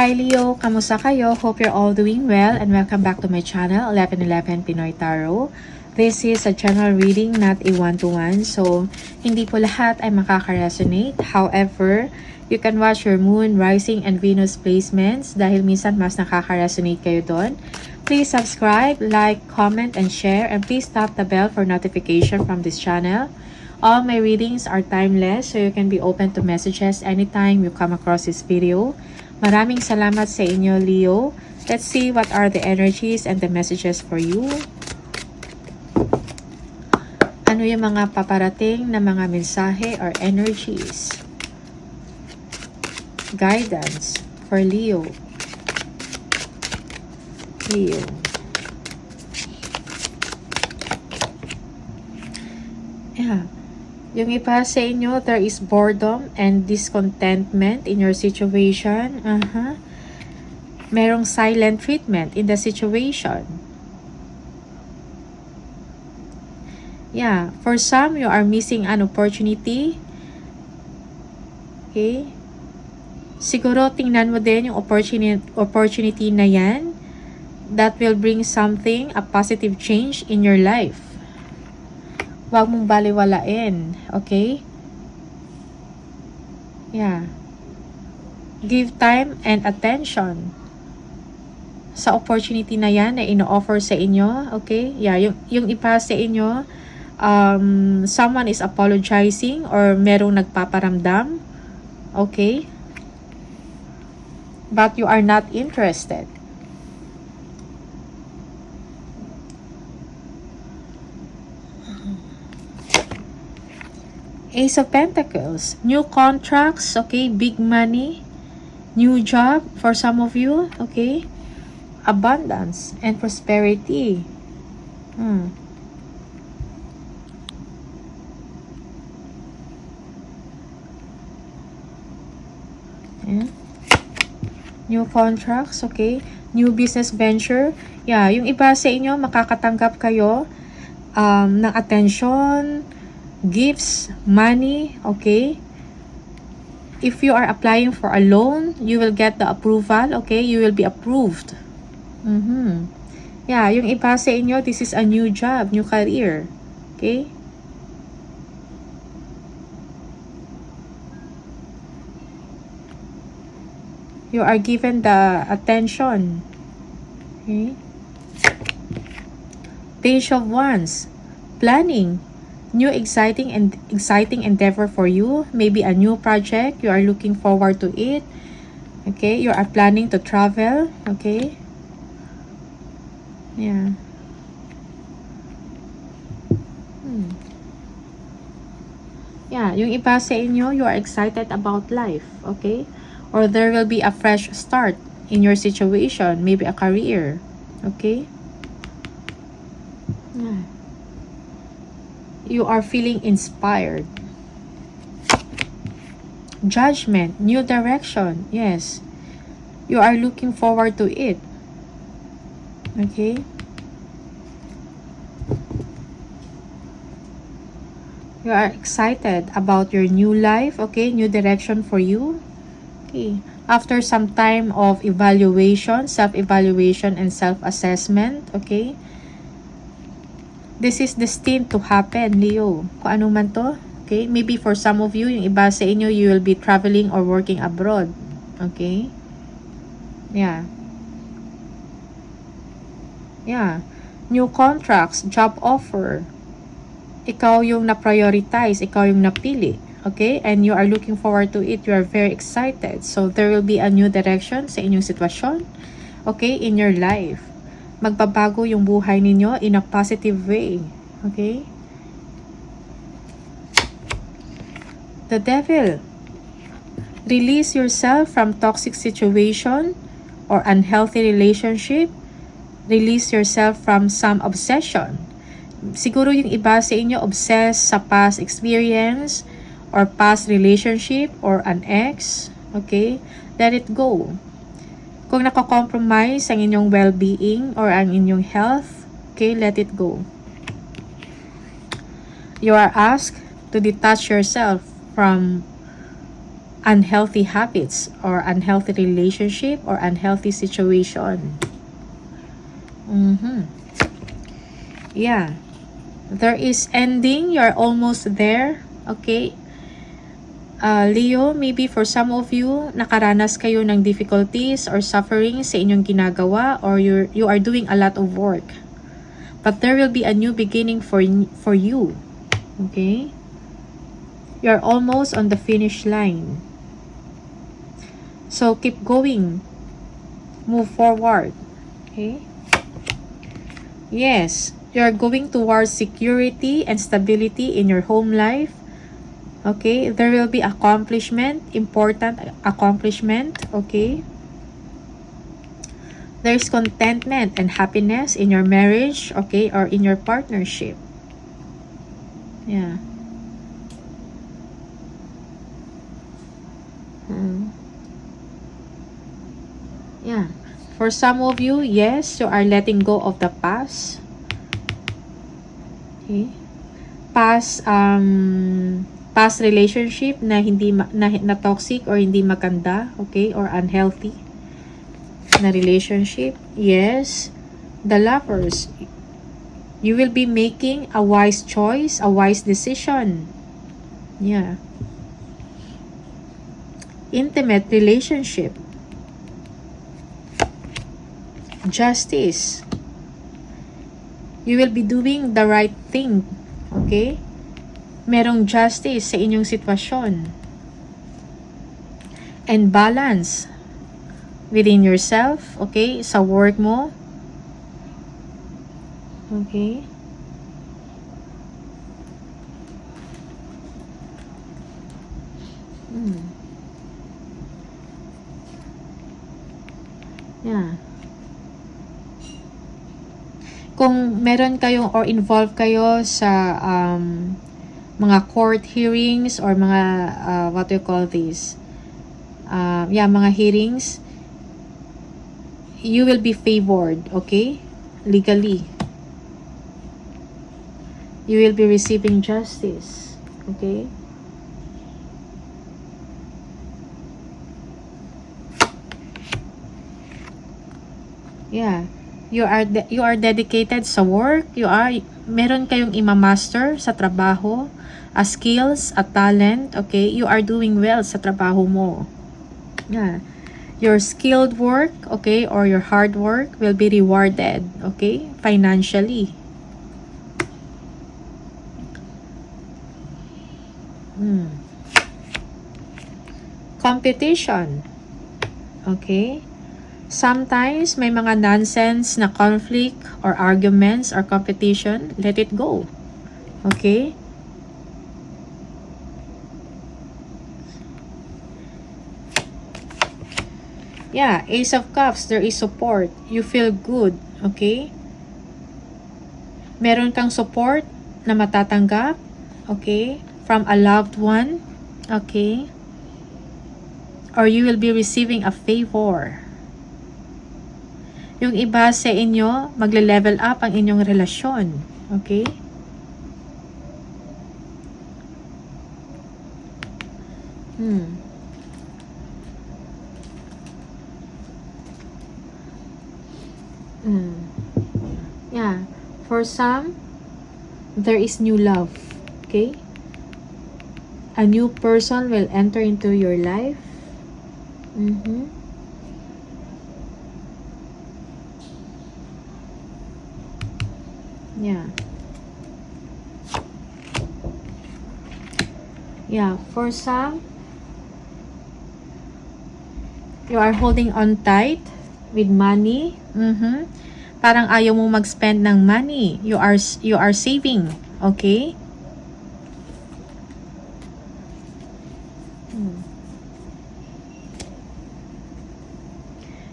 Hi Leo, kamusta kayo? Hope you're all doing well and welcome back to my channel, 1111 Pinoy Tarot. This is a general reading, not a one-to-one. So, hindi po lahat ay makaka-resonate. However, you can watch your moon, rising, and Venus placements dahil minsan mas nakaka-resonate kayo doon. Please subscribe, like, comment, and share. And please tap the bell for notification from this channel. All my readings are timeless, so you can be open to messages anytime you come across this video. Maraming salamat sa inyo, Leo. Let's see what are the energies and the messages for you. Ano yung mga paparating na mga mensahe or energies? Guidance for Leo. Leo. Yeah. Yung iba sa inyo, there is boredom and discontentment in your situation. Merong silent treatment in the situation. Yeah, for some, you are missing an opportunity. Okay? Siguro tingnan mo din yung opportunity na yan that will bring something, a positive change in your life. Huwag mong baliwalain. Okay? Yeah. Give time and attention sa opportunity na yan na ino-offer sa inyo. Okay? Yeah. Yung iba sa inyo, someone is apologizing or merong nagpaparamdam. Okay? But you are not interested. Ace of Pentacles, new contracts, okay, big money, new job for some of you, okay, abundance and prosperity. Yeah. New contracts, okay, new business venture. Yeah, yung iba sa inyo, makakatanggap kayo ng attention, gifts, money, okay? If you are applying for a loan, you will get the approval, okay? You will be approved. Yeah, yung iba sa inyo, this is a new job, new career, okay? You are given the attention, okay? Page of Wands, planning. New exciting endeavor for you. Maybe a new project. You are looking forward to it. Okay. You are planning to travel. Okay. Yeah. Yeah. Yung iba sa inyo, you are excited about life. Okay. Or there will be a fresh start in your situation. Maybe a career. Okay. Yeah. You are feeling inspired. Judgment, new direction. Yes. You are looking forward to it. Okay. You are excited about your new life. Okay. New direction for you. Okay. After some time of evaluation, self-evaluation and self-assessment. Okay. This is destined to happen, Leo. Kung ano man to. Okay? Maybe for some of you, yung iba sa inyo, you will be traveling or working abroad. Okay? Yeah. Yeah. New contracts, job offer. Ikaw yung na-prioritize. Ikaw yung napili. Okay? And you are looking forward to it. You are very excited. So, there will be a new direction sa inyong sitwasyon. Okay? In your life. Magbabago yung buhay ninyo in a positive way. Okay? The Devil. Release yourself from toxic situation or unhealthy relationship. Release yourself from some obsession. Siguro yung iba sa inyo obsessed sa past experience or past relationship or an ex. Okay? Let it go. Kung nako-compromise ang inyong well-being or ang inyong health, okay, let it go. You are asked to detach yourself from unhealthy habits or unhealthy relationship or unhealthy situation. Yeah. There is ending. You're almost there. Okay. Leo, maybe for some of you, nakaranas kayo ng difficulties or suffering sa inyong ginagawa, or you are doing a lot of work. But there will be a new beginning for you. Okay? You're almost on the finish line. So keep going. Move forward. Okay? Yes, you're going towards security and stability in your home life. Okay, there will be accomplishment, important accomplishment. Okay, there's contentment and happiness in your marriage, okay, or in your partnership. Yeah. Yeah. For some of you, yes, you are letting go of the past. Okay. Past relationship na hindi na toxic or hindi maganda, okay, or unhealthy na relationship. Yes. The lovers, you will be making a wise choice, a wise decision. Yeah. Intimate relationship. Justice. You will be doing the right thing. Okay? Merong justice sa inyong sitwasyon. And balance within yourself. Okay? Sa work mo. Okay? Yeah. Kung meron kayong or involved kayo sa mga court hearings or mga what do you call this? Mga hearings, you will be favored, okay? Legally. You will be receiving justice, okay? Yeah. You are dedicated sa work. Meron kayong imamaster sa trabaho, a skills, a talent, okay? You are doing well sa trabaho mo. Yeah. Your skilled work, okay, or your hard work will be rewarded, okay? Financially. Competition. Okay? Sometimes, may mga nonsense na conflict or arguments or competition. Let it go. Okay? Yeah, Ace of Cups, there is support. You feel good. Okay? Meron kang support na matatanggap. Okay? From a loved one. Okay? Or you will be receiving a favor. Yung iba sa inyo, magle-level up ang inyong relasyon. Okay? Yeah. For some, there is new love. Okay? A new person will enter into your life. Yeah. Yeah, for some, you are holding on tight with money. Parang ayaw mo mag-spend ng money. You are saving, okay?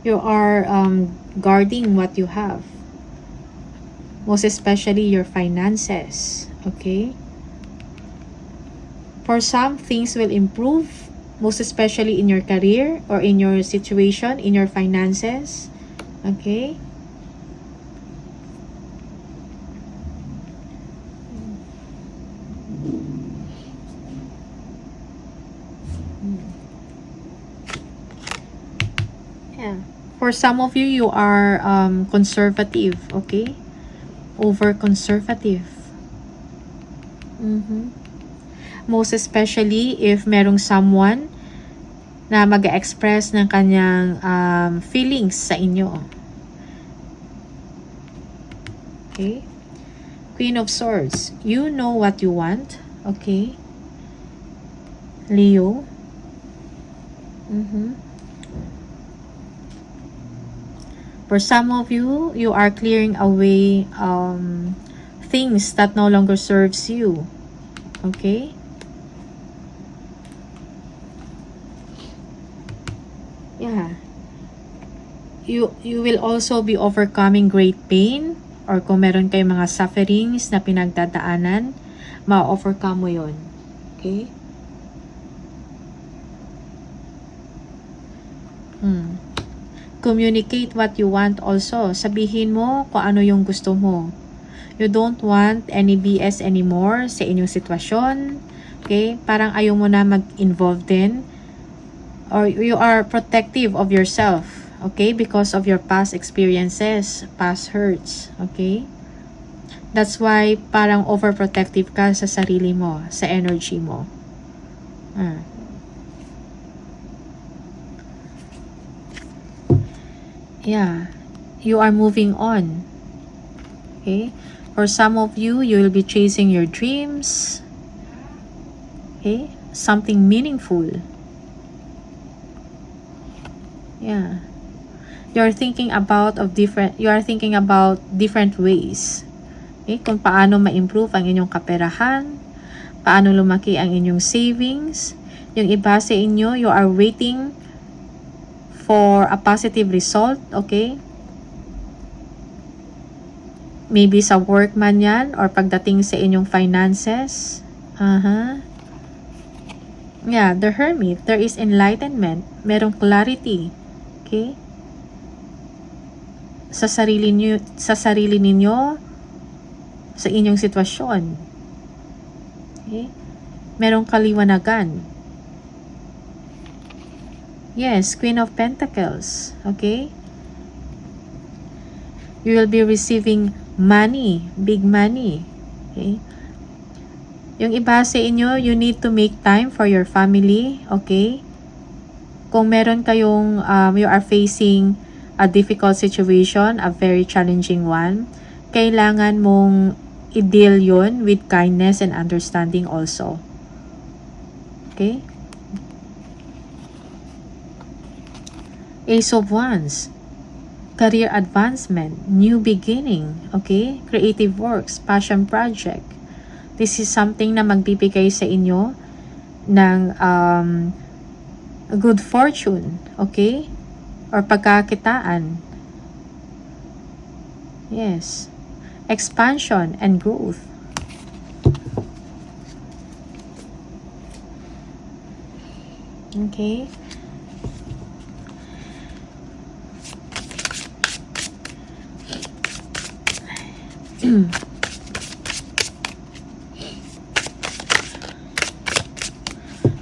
You are guarding what you have. Most especially your finances, okay? For some, things will improve, most especially in your career or in your situation, in your finances, okay? For some of you, you are conservative, okay? Over conservative. Most especially if merong someone na mag-express ng kanyang feelings sa inyo. Okay? Queen of Swords. You know what you want. Okay? Leo. For some of you, you are clearing away things that no longer serves you. Okay? Yeah. You will also be overcoming great pain, or kung meron kayong mga sufferings na pinagdadaanan, ma-overcome mo yun. Okay? Communicate what you want also. Sabihin mo kung ano yung gusto mo. You don't want any BS anymore sa inyong sitwasyon. Okay? Parang ayaw mo na mag-involve din. Or you are protective of yourself. Okay? Because of your past experiences, past hurts. Okay? That's why parang overprotective ka sa sarili mo, sa energy mo. Yeah. You are moving on. Okay? For some of you, you will be chasing your dreams. Okay? Something meaningful. Yeah. You are thinking about different ways. Okay? Kung paano ma-improve ang inyong kaperahan, paano lumaki ang inyong savings. Yung iba sa inyo, you are waiting for a positive result, okay? Maybe sa work man yan, or pagdating sa inyong finances. Yeah, the Hermit, there is enlightenment. Merong clarity. Okay? Sa sarili ninyo, sa inyong sitwasyon. Okay? Merong kaliwanagan. Yes, Queen of Pentacles. Okay? You will be receiving money, big money. Okay? Yung iba sa inyo, you need to make time for your family. Okay? Kung meron kayong, you are facing a difficult situation, a very challenging one, kailangan mong i-deal yun with kindness and understanding also. Okay? Ace of Wands. Career advancement, new beginning, okay? Creative works, passion project. This is something na magbibigay sa inyo ng good fortune, okay? Or pagkakitaan. Yes. Expansion and growth. Okay?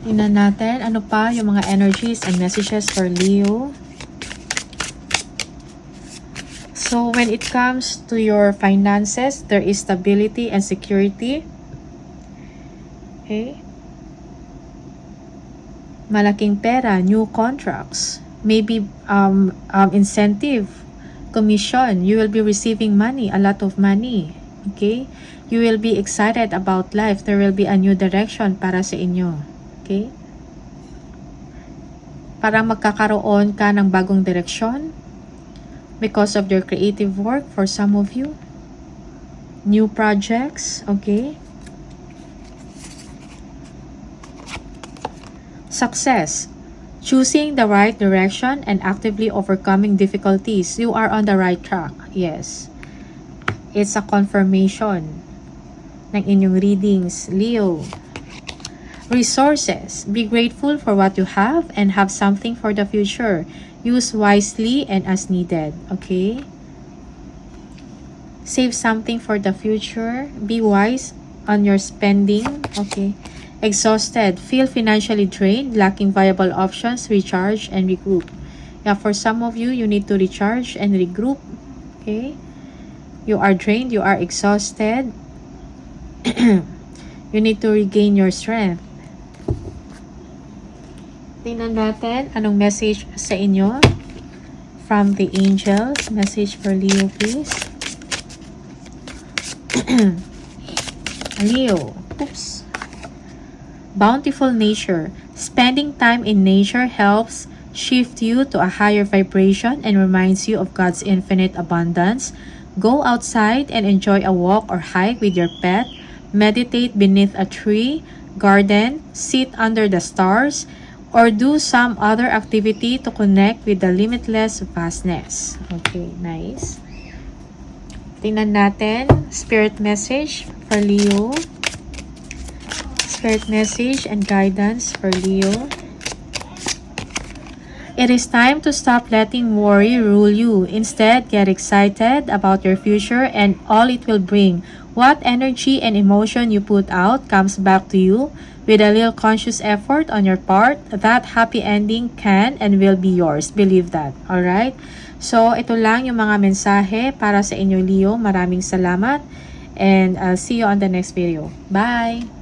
Tingnan natin ano pa yung mga energies and messages for Leo. So when it comes to your finances, there is stability and security. Okay? Malaking pera, new contracts, maybe incentive, commission. You will be receiving money, a lot of money. Okay? You will be excited about life. There will be a new direction para sa inyo. Okay? Parang magkakaroon ka ng bagong direksyon because of your creative work for some of you. New projects. Okay? Success. Choosing the right direction and actively overcoming difficulties. You are on the right track. Yes. It's a confirmation ng inyong readings, Leo. Resources. Be grateful for what you have and have something for the future. Use wisely and as needed. Okay? Save something for the future. Be wise on your spending. Okay? Exhausted. Feel financially drained, lacking viable options, recharge, and regroup. Yeah, for some of you, you need to recharge and regroup. Okay? You are drained, you are exhausted. You need to regain your strength. Tingnan natin anong message sa inyo from the angels. Message for Leo, please. Leo. Oops. Bountiful nature. Spending time in nature helps shift you to a higher vibration and reminds you of God's infinite abundance. Go outside and enjoy a walk or hike with your pet. Meditate beneath a tree, garden, sit under the stars, or do some other activity to connect with the limitless vastness. Okay, nice. Tingnan natin, spirit message for Leo. Spirit message and guidance for Leo. It is time to stop letting worry rule you. Instead, get excited about your future and all it will bring. What energy and emotion you put out comes back to you. With a little conscious effort on your part, that happy ending can and will be yours. Believe that. Alright? So, ito lang yung mga mensahe para sa inyo, Leo. Maraming salamat. And I'll see you on the next video. Bye!